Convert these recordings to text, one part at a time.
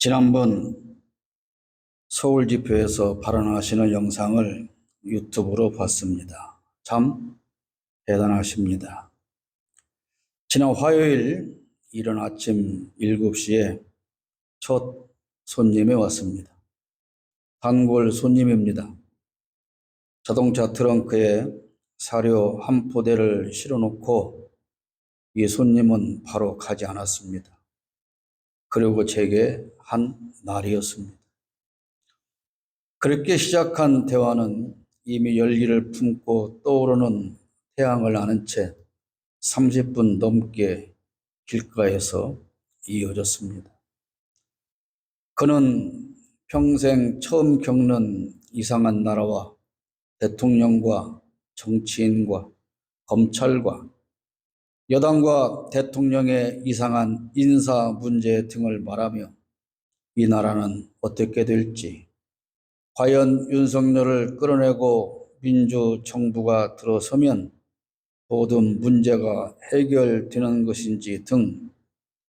지난번 서울 집회에서 발언하시는 영상을 유튜브로 봤습니다. 참 대단하십니다. 지난 화요일 이른 아침 7시에 첫 손님이 왔습니다. 단골 손님입니다. 자동차 트렁크에 사료 한 포대를 실어놓고 이 손님은 바로 가지 않았습니다. 그리고 제게 한 날이었습니다. 그렇게 시작한 대화는 이미 열기를 품고 떠오르는 태양을 아는 채 30분 넘게 길가에서 이어졌습니다. 그는 평생 처음 겪는 이상한 나라와 대통령과 정치인과 검찰과 여당과 대통령의 이상한 인사 문제 등을 말하며 이 나라는 어떻게 될지, 과연 윤석열을 끌어내고 민주정부가 들어서면 모든 문제가 해결되는 것인지 등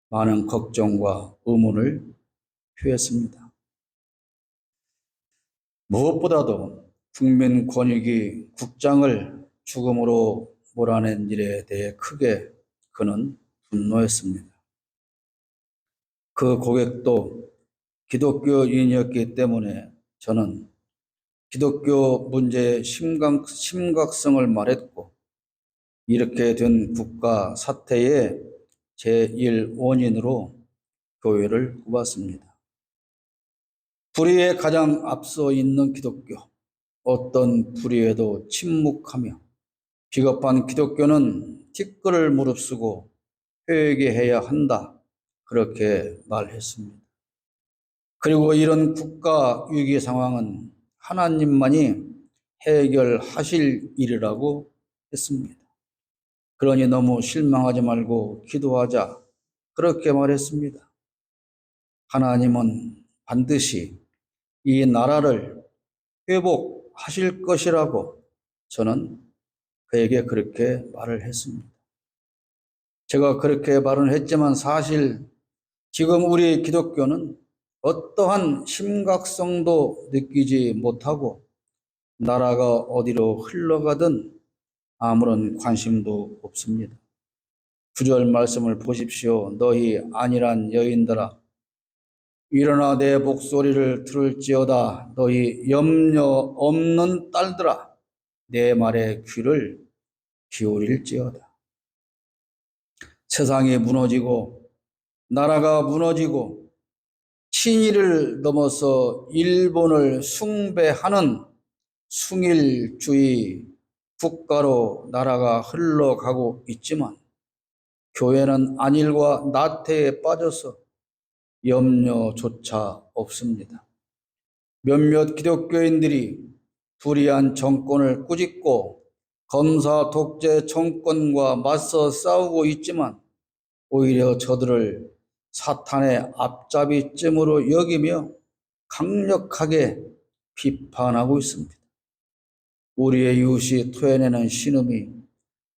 많은 걱정과 의문을 표했습니다. 무엇보다도 국민권익위 국장을 죽음으로 몰아낸 일에 대해 크게 그는 분노했습니다. 그 고객도 기독교인이었기 때문에 저는 기독교 문제의 심각성을 말했고, 이렇게 된 국가 사태의 제1 원인으로 교회를 꼽았습니다. 불의에 가장 앞서 있는 기독교, 어떤 불의에도 침묵하며 비겁한 기독교는 티끌을 무릅쓰고 회개해야 한다, 그렇게 말했습니다. 그리고 이런 국가 위기 상황은 하나님만이 해결하실 일이라고 했습니다. 그러니 너무 실망하지 말고 기도하자, 그렇게 말했습니다. 하나님은 반드시 이 나라를 회복하실 것이라고 저는 그에게 그렇게 말을 했습니다. 제가 그렇게 말은 했지만 사실 지금 우리 기독교는 어떠한 심각성도 느끼지 못하고 나라가 어디로 흘러가든 아무런 관심도 없습니다. 9절 말씀을 보십시오. 너희 안일한 여인들아, 일어나 내 목소리를 들을지어다. 너희 염려 없는 딸들아, 내 말에 귀를 기울일지어다. 세상이 무너지고 나라가 무너지고 친일을 넘어서 일본을 숭배하는 숭일주의 국가로 나라가 흘러가고 있지만 교회는 안일과 나태에 빠져서 염려조차 없습니다. 몇몇 기독교인들이 불의한 정권을 꾸짖고 검사 독재 정권과 맞서 싸우고 있지만 오히려 저들을 사탄의 앞잡이쯤으로 여기며 강력하게 비판하고 있습니다. 우리의 이웃이 토해내는 신음이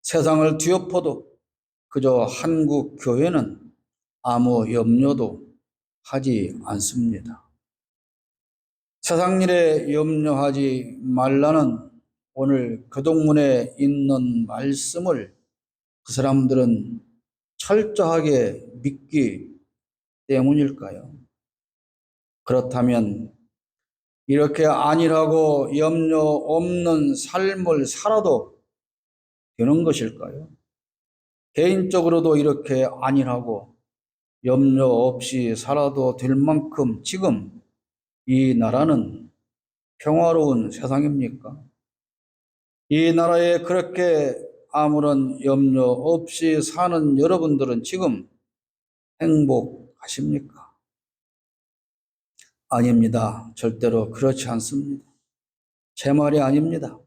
세상을 뒤엎어도 그저 한국 교회는 아무 염려도 하지 않습니다. 세상 일에 염려하지 말라는 오늘 교동문에 있는 말씀을 그 사람들은 철저하게 믿기 때문일까요? 그렇다면 이렇게 안일하고 염려 없는 삶을 살아도 되는 것일까요? 개인적으로도 이렇게 안일하고 염려 없이 살아도 될 만큼 지금 이 나라는 평화로운 세상입니까? 이 나라에 그렇게 아무런 염려 없이 사는 여러분들은 지금 행복하십니까? 아닙니다. 절대로 그렇지 않습니다. 제 말이 아닙니다.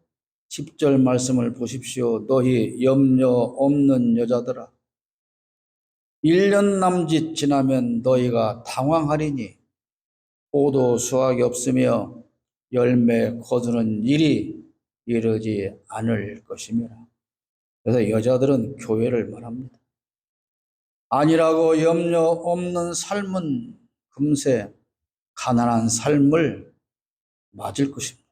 10절 말씀을 보십시오. 너희 염려 없는 여자들아, 1년 남짓 지나면 너희가 당황하리니 포도 수확이 없으며 열매 거두는 일이 이르지 않을 것이니라. 그래서 여자들은 교회를 말합니다. 아니라고 염려 없는 삶은 그 금세 가난한 삶을 맞을 것입니다.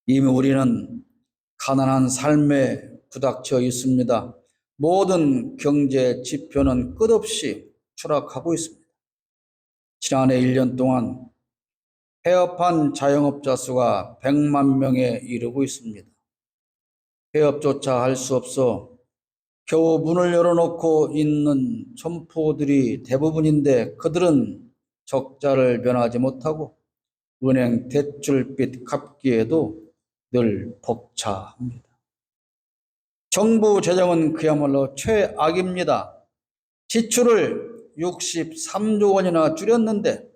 이미 우리는 가난한 삶에 부닥쳐 있습니다. 모든 경제 지표는 끝없이 추락하고 있습니다. 지난해 1년 동안 폐업한 자영업자 수가 100만 명에 이르고 있습니다. 폐업조차 할 수 없어 겨우 문을 열어놓고 있는 점포들이 대부분인데 그들은 적자를 면하지 못하고 은행 대출빚 갚기에도 늘 벅차합니다. 정부 재정은 그야말로 최악입니다. 지출을 63조 원이나 줄였는데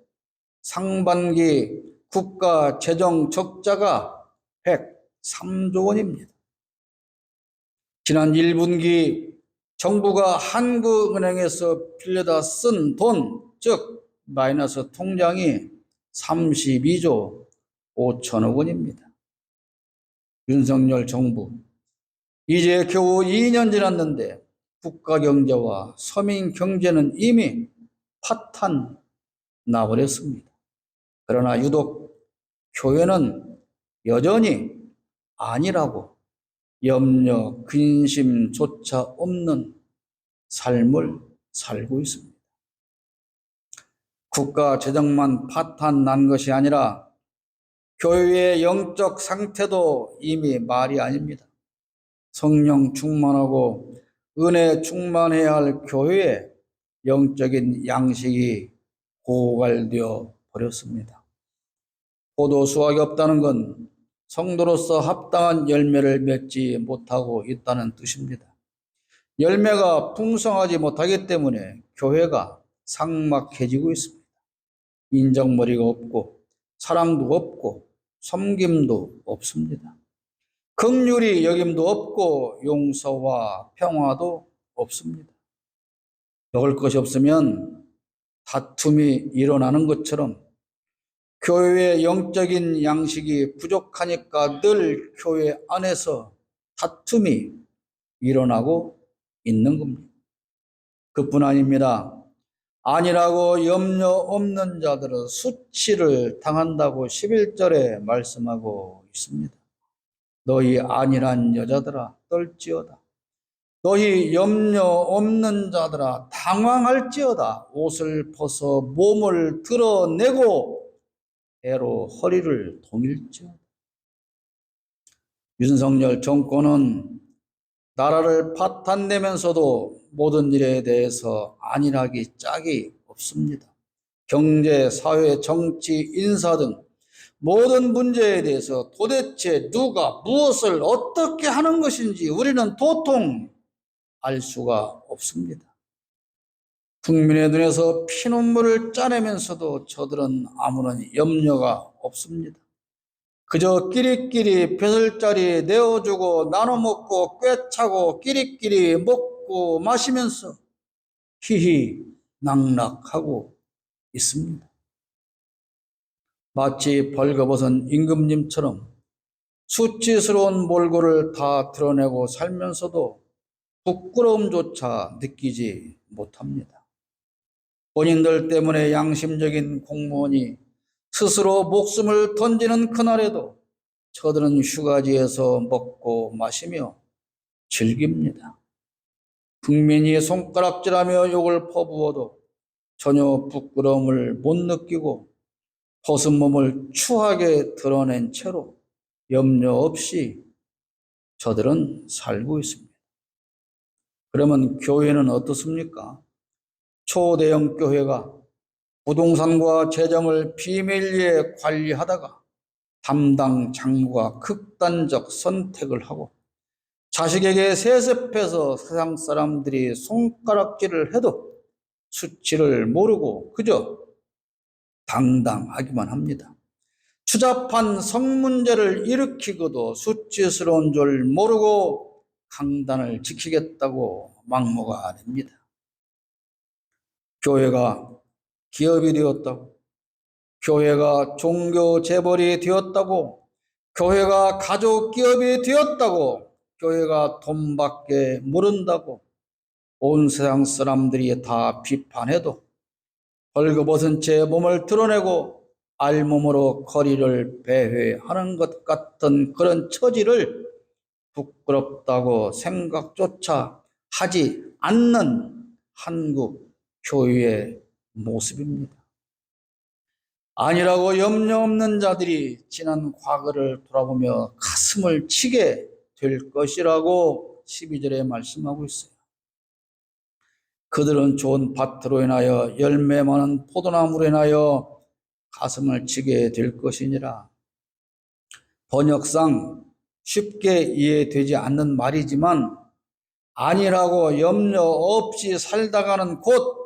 상반기 국가 재정 적자가 103조 원입니다. 지난 1분기 정부가 한국은행에서 빌려다 쓴 돈, 즉 마이너스 통장이 32조 5천억 원입니다. 윤석열 정부 이제 겨우 2년 지났는데 국가 경제와 서민 경제는 이미 파탄 나버렸습니다. 그러나 유독 교회는 여전히 아니라고 염려, 근심조차 없는 삶을 살고 있습니다. 국가 재정만 파탄 난 것이 아니라 교회의 영적 상태도 이미 말이 아닙니다. 성령 충만하고 은혜 충만해야 할 교회의 영적인 양식이 고갈되어 버렸습니다. 포도 수확이 없다는 건 성도로서 합당한 열매를 맺지 못하고 있다는 뜻입니다. 열매가 풍성하지 못하기 때문에 교회가 삭막해지고 있습니다. 인정머리가 없고 사랑도 없고 섬김도 없습니다. 긍휼이 여김도 없고 용서와 평화도 없습니다. 먹을 것이 없으면 다툼이 일어나는 것처럼 교회의 영적인 양식이 부족하니까 늘 교회 안에서 다툼이 일어나고 있는 겁니다. 그뿐 아닙니다. 아니라고 염려 없는 자들은 수치를 당한다고 11절에 말씀하고 있습니다. 너희 안일한 여자들아 떨지어다. 너희 염려 없는 자들아 당황할지어다. 옷을 벗어 몸을 드러내고 애로 허리를 동일지어다. 윤석열 정권은 나라를 파탄내면서도 모든 일에 대해서 안일하기 짝이 없습니다. 경제, 사회, 정치, 인사 등 모든 문제에 대해서 도대체 누가 무엇을 어떻게 하는 것인지 우리는 도통 알 수가 없습니다. 국민의 눈에서 피눈물을 짜내면서도 저들은 아무런 염려가 없습니다. 그저 끼리끼리 벼슬자리 내어주고 나눠 먹고 꿰차고 끼리끼리 먹고 마시면서 희희 낙락하고 있습니다. 마치 벌거벗은 임금님처럼 수치스러운 몰골을 다 드러내고 살면서도 부끄러움조차 느끼지 못합니다. 본인들 때문에 양심적인 공무원이 스스로 목숨을 던지는 그날에도 저들은 휴가지에서 먹고 마시며 즐깁니다. 국민이 손가락질하며 욕을 퍼부어도 전혀 부끄러움을 못 느끼고 벗은 몸을 추하게 드러낸 채로 염려 없이 저들은 살고 있습니다. 그러면 교회는 어떻습니까? 초대형 교회가 부동산과 재정을 비밀리에 관리하다가 담당 장로가 극단적 선택을 하고 자식에게 세습해서 세상 사람들이 손가락질을 해도 수치를 모르고 그저 당당하기만 합니다. 추잡한 성문제를 일으키고도 수치스러운 줄 모르고 강단을 지키겠다고 막무가 아닙니다. 교회가 기업이 되었다고, 교회가 종교 재벌이 되었다고, 교회가 가족 기업이 되었다고, 교회가 돈밖에 모른다고 온 세상 사람들이 다 비판해도 벌거벗은 채 몸을 드러내고 알몸으로 거리를 배회하는 것 같은 그런 처지를 부끄럽다고 생각조차 하지 않는 한국 교회의 모습입니다. 아니라고 염려 없는 자들이 지난 과거를 돌아보며 가슴을 치게 될 것이라고 12절에 말씀하고 있어요. 그들은 좋은 밭으로 인하여 열매 많은 포도나무로 인하여 가슴을 치게 될 것이니라. 번역상 쉽게 이해되지 않는 말이지만 아니라고 염려 없이 살다가는 곧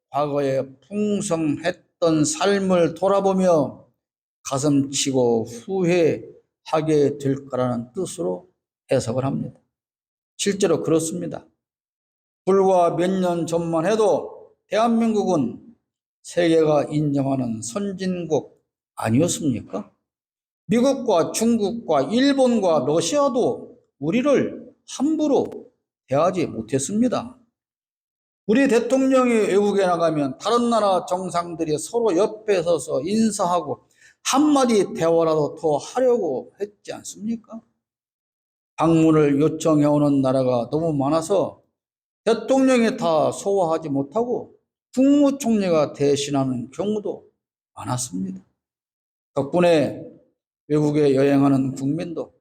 과거에 풍성했던 삶을 돌아보며 가슴치고 후회하게 될 거라는 뜻으로 해석을 합니다. 실제로 그렇습니다. 불과 몇 년 전만 해도 대한민국은 세계가 인정하는 선진국 아니었습니까? 미국과 중국과 일본과 러시아도 우리를 함부로 대하지 못했습니다. 우리 대통령이 외국에 나가면 다른 나라 정상들이 서로 옆에 서서 인사하고 한마디 대화라도 더 하려고 했지 않습니까? 방문을 요청해오는 나라가 너무 많아서 대통령이 다 소화하지 못하고 국무총리가 대신하는 경우도 많았습니다. 덕분에 외국에 여행하는 국민도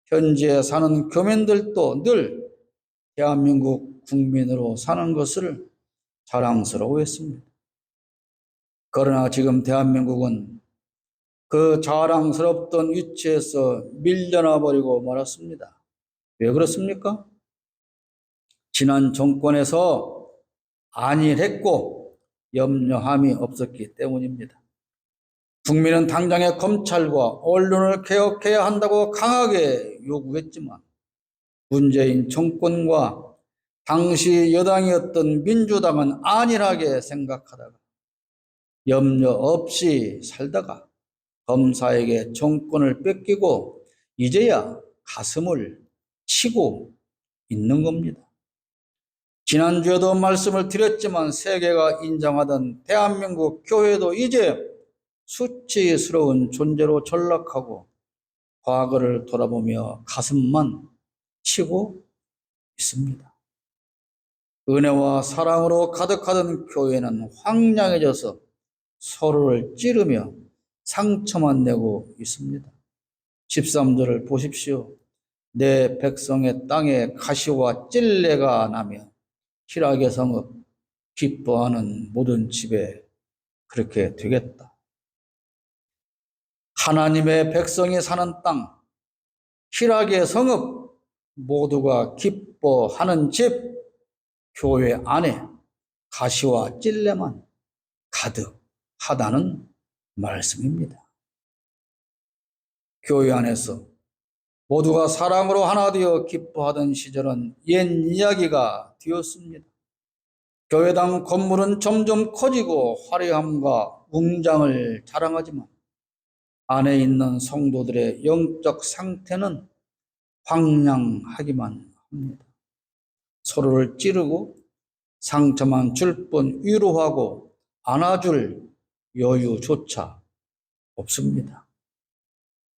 현지에 사는 교민들도 늘 대한민국 국민으로 사는 것을 자랑스러워했습니다. 그러나 지금 대한민국은 그 자랑스럽던 위치에서 밀려나 버리고 말았습니다. 왜 그렇습니까? 지난 정권에서 안일했고 염려함이 없었기 때문입니다. 국민은 당장에 검찰과 언론을 개혁해야 한다고 강하게 요구했지만 문재인 정권과 당시 여당이었던 민주당은 안일하게 생각하다가 염려 없이 살다가 검사에게 정권을 뺏기고 이제야 가슴을 치고 있는 겁니다. 지난주에도 말씀을 드렸지만 세계가 인정하던 대한민국 교회도 이제 수치스러운 존재로 전락하고 과거를 돌아보며 가슴만 치고 있습니다. 은혜와 사랑으로 가득하던 교회는 황량해져서 서로를 찌르며 상처만 내고 있습니다. 13절을 보십시오. 내 백성의 땅에 가시와 찔레가 나며 희락의 성읍 기뻐하는 모든 집에 그렇게 되겠다. 하나님의 백성이 사는 땅, 희락의 성읍, 모두가 기뻐하는 집, 교회 안에 가시와 찔레만 가득하다는 말씀입니다. 교회 안에서 모두가 사랑으로 하나 되어 기뻐하던 시절은 옛 이야기가 되었습니다. 교회당 건물은 점점 커지고 화려함과 웅장을 자랑하지만 안에 있는 성도들의 영적 상태는 황량하기만 합니다. 서로를 찌르고 상처만 줄 뿐 위로하고 안아줄 여유조차 없습니다.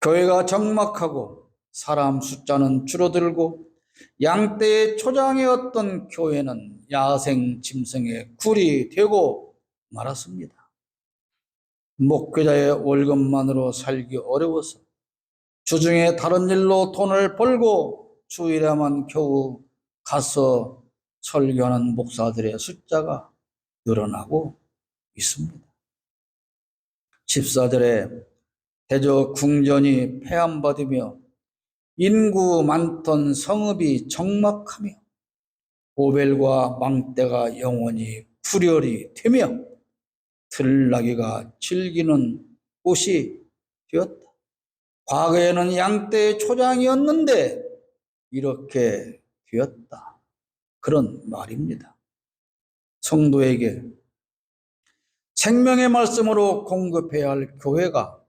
교회가 적막하고 사람 숫자는 줄어들고 양떼의 초장이었던 교회는 야생 짐승의 굴이 되고 말았습니다. 목회자의 월급만으로 살기 어려워서 주중에 다른 일로 돈을 벌고 주일에만 겨우 가서 설교하는 목사들의 숫자가 늘어나고 있습니다. 14절에 대저 궁전이 폐함받으며 인구 많던 성읍이 적막하며 오벨과 망대가 영원히 구렬이 되며 들나귀가 즐기는 곳이 되었다. 과거에는 양떼의 초장이었는데 이렇게 되었다. 그런 말입니다. 성도에게 생명의 말씀으로 공급해야 할 교회가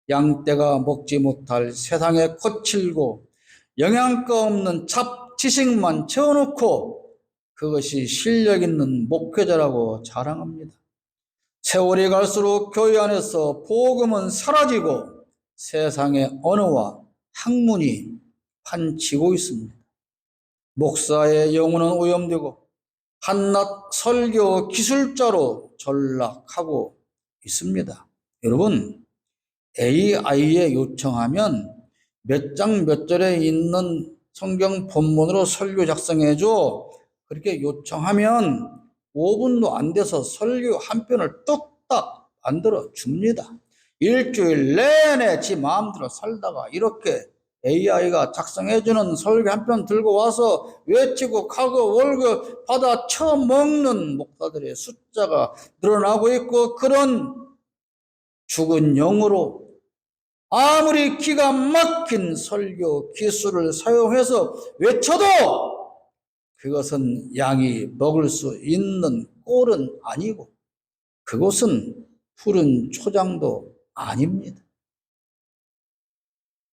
양떼가 먹지 못할 세상에 거칠고 영양가 없는 잡 지식만 채워놓고 그것이 실력 있는 목회자라고 자랑합니다. 세월이 갈수록 교회 안에서 복음은 사라지고 세상의 언어와 학문이 판치고 있습니다. 목사의 영혼은 오염되고 한낱 설교 기술자로 전락하고 있습니다. 여러분, AI에 요청하면 몇 장 몇 절에 있는 성경 본문으로 설교 작성해줘. 그렇게 요청하면 5분도 안 돼서 설교 한 편을 뚝딱 만들어 줍니다. 일주일 내내 지 마음대로 살다가 이렇게 AI가 작성해주는 설교 한 편 들고 와서 외치고 가고 월급 받아 처먹는 목사들의 숫자가 늘어나고 있고, 그런 죽은 영으로 아무리 기가 막힌 설교 기술을 사용해서 외쳐도 그것은 양이 먹을 수 있는 꼴은 아니고 그것은 푸른 초장도 아닙니다.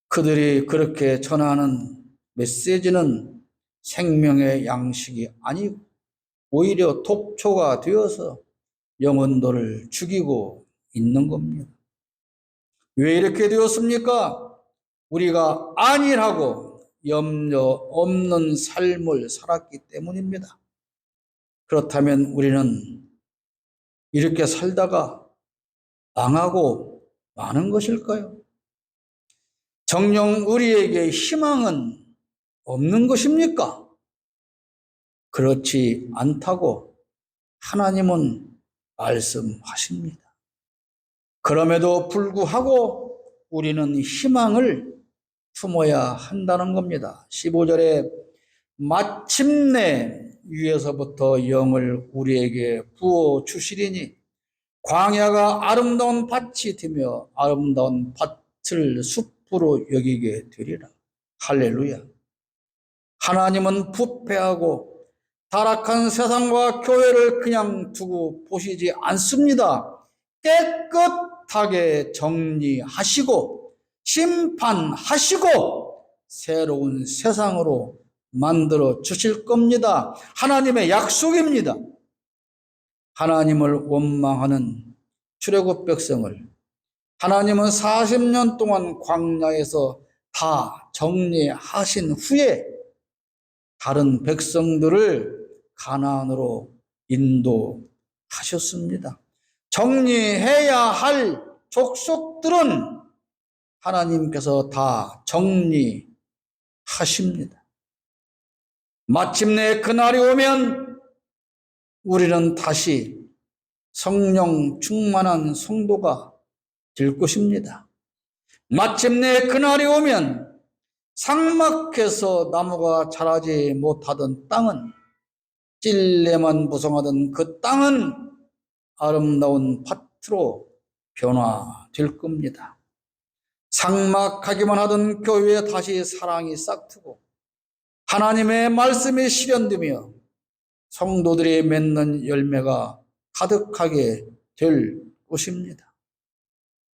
그들이 그렇게 전하는 메시지는 생명의 양식이 아니고 오히려 독초가 되어서 영혼들을 죽이고 있는 겁니다. 왜 이렇게 되었습니까? 우리가 안일하고 염려 없는 삶을 살았기 때문입니다. 그렇다면 우리는 이렇게 살다가 망하고 마는 것일까요? 정녕 우리에게 희망은 없는 것입니까? 그렇지 않다고 하나님은 말씀하십니다. 그럼에도 불구하고 우리는 희망을 품어야 한다는 겁니다. 15절에 마침내 위에서부터 영을 우리에게 부어 주시리니 광야가 아름다운 밭이 되며 아름다운 밭을 숲으로 여기게 되리라. 할렐루야. 하나님은 부패하고 타락한 세상과 교회를 그냥 두고 보시지 않습니다. 깨끗하게 정리하시고 심판하시고 새로운 세상으로 만들어 주실 겁니다. 하나님의 약속입니다. 하나님을 원망하는 출애굽 백성을 하나님은 40년 동안 광야에서 다 정리하신 후에 다른 백성들을 가나안으로 인도하셨습니다. 정리해야 할 족속들은 하나님께서 다 정리하십니다. 마침내 그날이 오면 우리는 다시 성령 충만한 성도가 될 것입니다. 마침내 그날이 오면 삭막해서 나무가 자라지 못하던 땅은, 찔레만 무성하던 그 땅은 아름다운 밭으로 변화될 겁니다. 삭막하기만 하던 교회에 다시 사랑이 싹트고 하나님의 말씀이 실현되며 성도들이 맺는 열매가 가득하게 될 것입니다.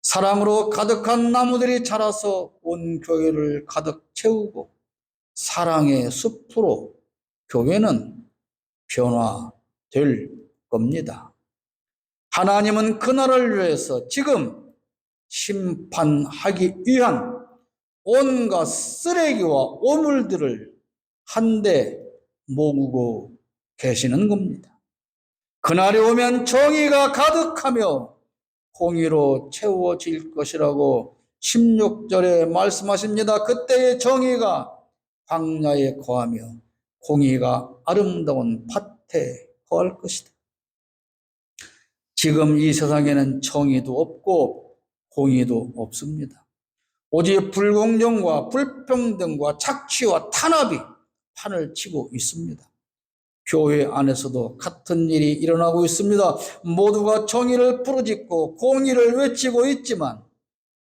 사랑으로 가득한 나무들이 자라서 온 교회를 가득 채우고 사랑의 숲으로 교회는 변화될 겁니다. 하나님은 그날을 위해서 지금 심판하기 위한 온갖 쓰레기와 오물들을 한데 모으고 계시는 겁니다. 그날이 오면 정의가 가득하며 공의로 채워질 것이라고 16절에 말씀하십니다. 그때의 정의가 광야에 거하며 공의가 아름다운 밭에 거할 것이다. 지금 이 세상에는 정의도 없고 공의도 없습니다. 오직 불공정과 불평등과 착취와 탄압이 판을 치고 있습니다. 교회 안에서도 같은 일이 일어나고 있습니다. 모두가 정의를 부르짖고 공의를 외치고 있지만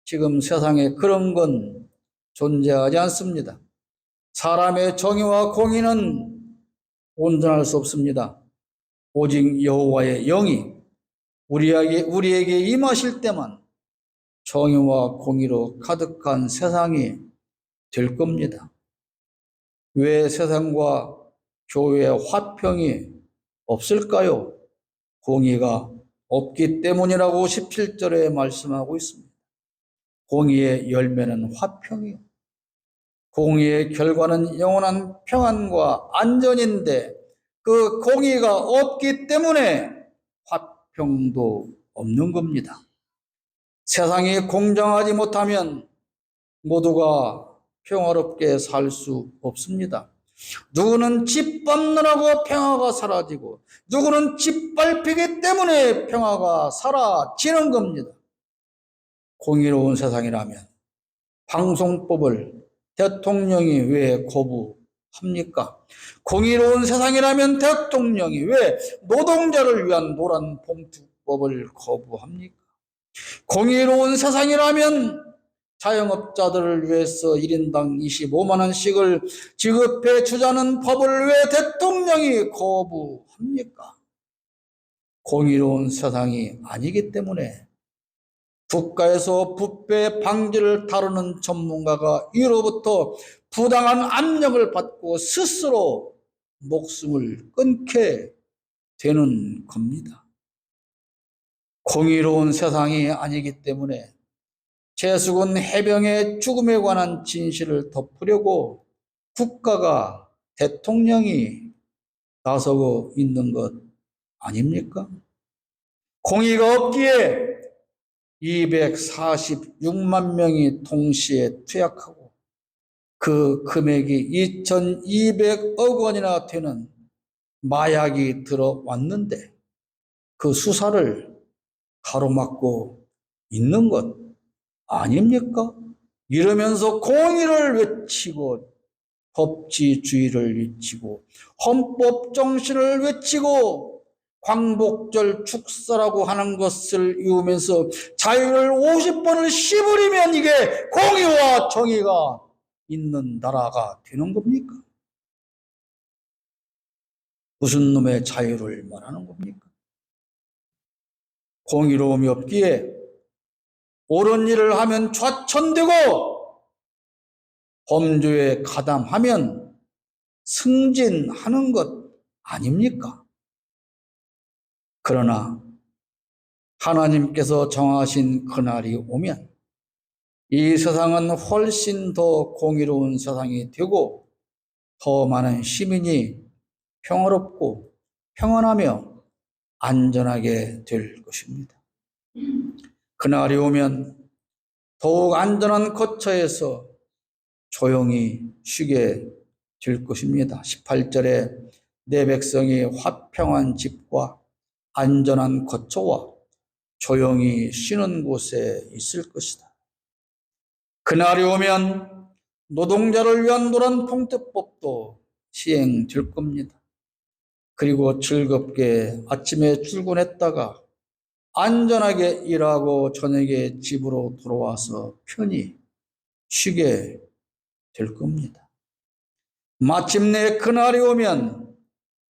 지금 세상에 그런 건 존재하지 않습니다. 사람의 정의와 공의는 온전할 수 없습니다. 오직 여호와의 영이 우리에게 임하실 때만 정의와 공의로 가득한 세상이 될 겁니다. 왜 세상과 교회의 화평이 없을까요? 공의가 없기 때문이라고 17절에 말씀하고 있습니다. 공의의 열매는 화평이요, 공의의 결과는 영원한 평안과 안전인데 그 공의가 없기 때문에 화평도 없는 겁니다. 세상이 공정하지 못하면 모두가 평화롭게 살 수 없습니다. 누구는 집 밟느라고 평화가 사라지고 누구는 집 밟히기 때문에 평화가 사라지는 겁니다. 공의로운 세상이라면 방송법을 대통령이 왜 거부합니까? 공의로운 세상이라면 대통령이 왜 노동자를 위한 노란봉투법을 거부합니까? 공의로운 세상이라면 자영업자들을 위해서 1인당 25만 원씩을 지급해 주자는 법을 왜 대통령이 거부합니까? 공의로운 세상이 아니기 때문에 국가에서 부패 방지를 다루는 전문가가 이로부터 부당한 압력을 받고 스스로 목숨을 끊게 되는 겁니다. 공의로운 세상이 아니기 때문에 제수군 해병의 죽음에 관한 진실을 덮으려고 국가가, 대통령이 나서고 있는 것 아닙니까? 공의가 없기에 246만 명이 동시에 투약하고 그 금액이 2200억 원이나 되는 마약이 들어왔는데 그 수사를 가로막고 있는 것 아닙니까? 이러면서 공의를 외치고 법치주의를 외치고 헌법 정신을 외치고 광복절 축사라고 하는 것을 이으면서 자유를 50번을 씹으리면 이게 공의와 정의가 있는 나라가 되는 겁니까? 무슨 놈의 자유를 말하는 겁니까? 공의로움이 없기에 옳은 일을 하면 좌천되고 범죄에 가담하면 승진하는 것 아닙니까? 그러나 하나님께서 정하신 그날이 오면 이 세상은 훨씬 더 공의로운 세상이 되고 더 많은 시민이 평화롭고 평안하며 안전하게 될 것입니다. 그날이 오면 더욱 안전한 거처에서 조용히 쉬게 될 것입니다. 18절에 내 백성이 화평한 집과 안전한 거처와 조용히 쉬는 곳에 있을 것이다. 그날이 오면 노동자를 위한 노란 봉투법도 시행될 겁니다. 그리고 즐겁게 아침에 출근했다가 안전하게 일하고 저녁에 집으로 돌아와서 편히 쉬게 될 겁니다. 마침내 그날이 오면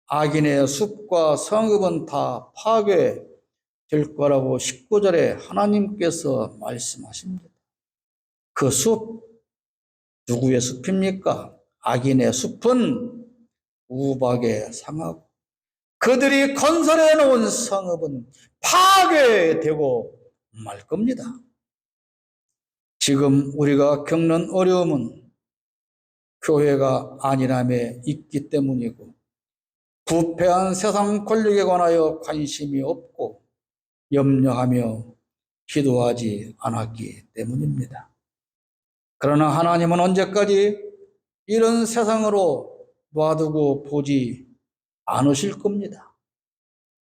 악인의 숲과 성읍은 다 파괴될 거라고 19절에 하나님께서 말씀하십니다. 그 숲, 누구의 숲입니까? 악인의 숲은 우박에 상하고 그들이 건설해 놓은 성읍은 파괴되고 말 겁니다. 지금 우리가 겪는 어려움은 교회가 안일함에 있기 때문이고 부패한 세상 권력에 관하여 관심이 없고 염려하며 기도하지 않았기 때문입니다. 그러나 하나님은 언제까지 이런 세상으로 놔두고 보지 않으실 겁니다.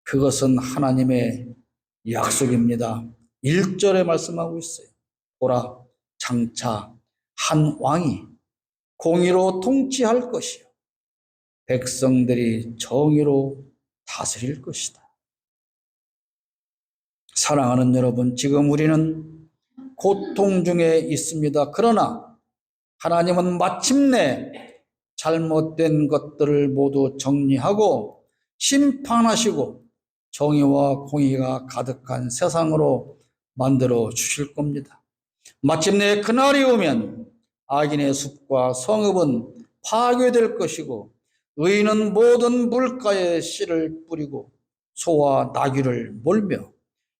그것은 하나님의 약속입니다. 1절에 말씀하고 있어요. 보라, 장차 한 왕이 공의로 통치할 것이요 백성들이 정의로 다스릴 것이다. 사랑하는 여러분, 지금 우리는 고통 중에 있습니다. 그러나 하나님은 마침내 잘못된 것들을 모두 정리하고 심판하시고 정의와 공의가 가득한 세상으로 만들어 주실 겁니다. 마침내 그날이 오면 악인의 숲과 성읍은 파괴될 것이고 의인은 모든 물가에 씨를 뿌리고 소와 나귀를 몰며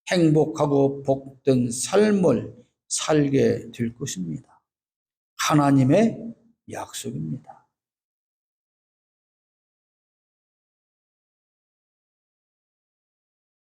행복하고 복된 삶을 살게 될 것입니다. 하나님의 약속입니다.